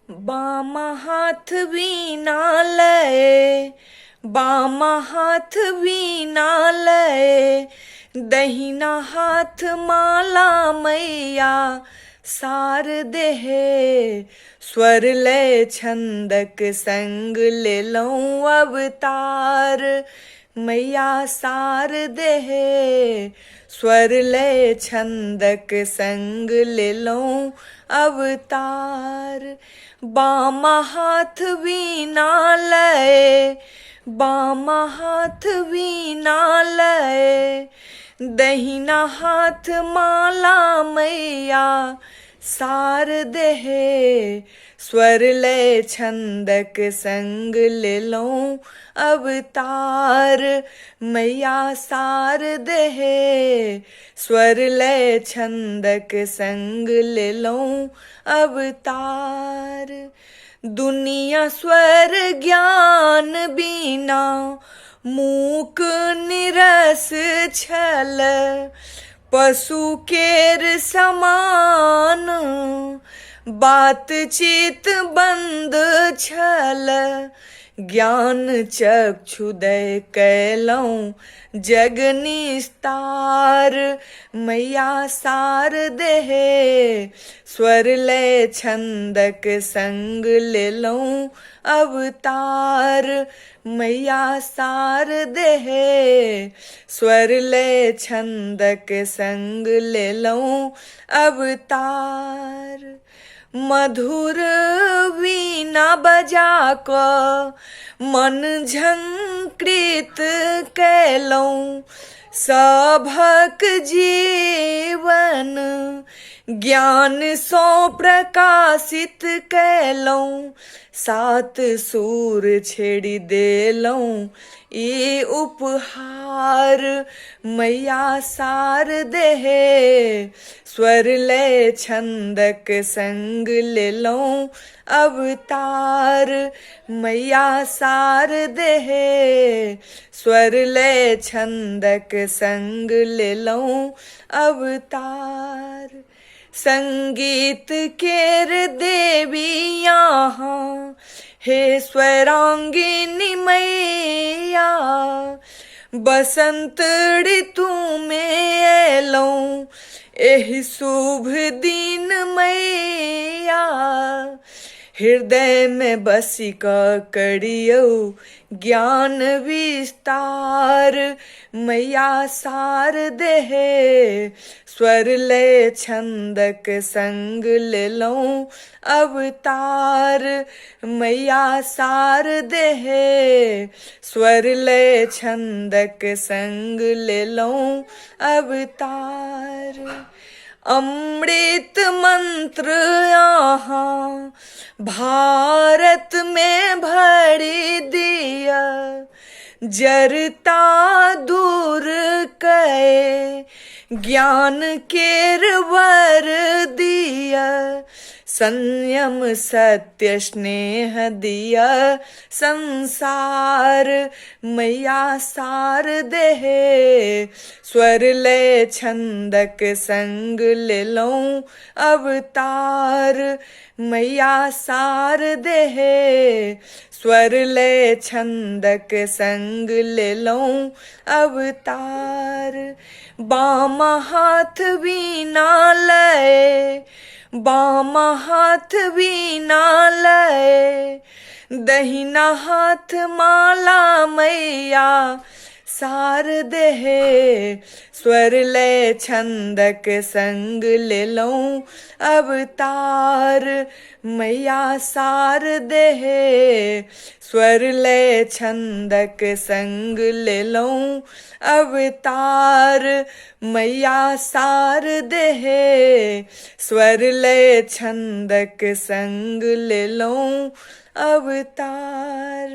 बामा हाथ वीणा लय, बामा हाथ वीणा लय, दहिना हाथ माला मैया सार देहे। स्वर लय छंदक संग ले लऊं अवतार, मैया सार देहे। स्वर लय छंदक संग ले लऊं अवतार। बामा हाथ वीणा लय, बामा हाथ वीणा लय, दहिना हाथ माला मैया सार देहे। स्वर लय छंदक संग ले लऊं अवतार, मैया सार देहे। स्वर लय छंदक संग ले लऊं अवतार। दुनिया स्वर ज्ञान बिना मूक निरस छल, पशु केर समान बातचीत बंद छल। ज्ञान चक्षुदय कैलऊं जग निस्तार, मैया सार देहे। स्वर लय छंदक संग ले लऊं अवतार, मैया सार देहे। स्वर लय छंदक संग ले लऊं अवतार। मधुर वीणा बजा क मन झंकृत कैलऊं, सभक जीवन ज्ञान सो प्रकाशित कैलऊं। सात सूर छेड़ी देलऊं ई उपहार, मैया सार देहे। स्वर लय छंदक संग ले लऊं अवतार, मैया सार देहे। स्वर लय छंदक संग ले लऊं अवतार। संगीत केर देवी यहाँ हे स्वरांगिनी मैया, बसंत ऋतु में एलऊं एहि शुभ दिन मैया। हृदय में बसी का करियो ज्ञान विस्तार, मैया सार देहे। स्वर लय छंदक संग ले लऊं अवतार, मैया सार देहे। स्वर लय छंदक संग ले लऊं अवतार। अमृत मंत्र यहाँ भारत में भरी दिया, जरता दूर कए ज्ञान केर वर दिया। संयम सत्य स्नेह दिया संसार, मैया सार देहे। स्वर लय छंदक संग ले लऊं अवतार, मैया सार देहे। स्वर लय छंदक संग ले लऊं अवतार। बामा हाथ वीणा लय, बामा हाथ वीणा लय, दहिना हाथ माला मैया सार देहे। स्वर लय छंदक संग ले लऊं अवतार, मैया सार देहे। स्वर लय छंदक संग ले लऊं अवतार, मैया सार देहे। स्वर लय छंदक संग ले लऊं अवतार।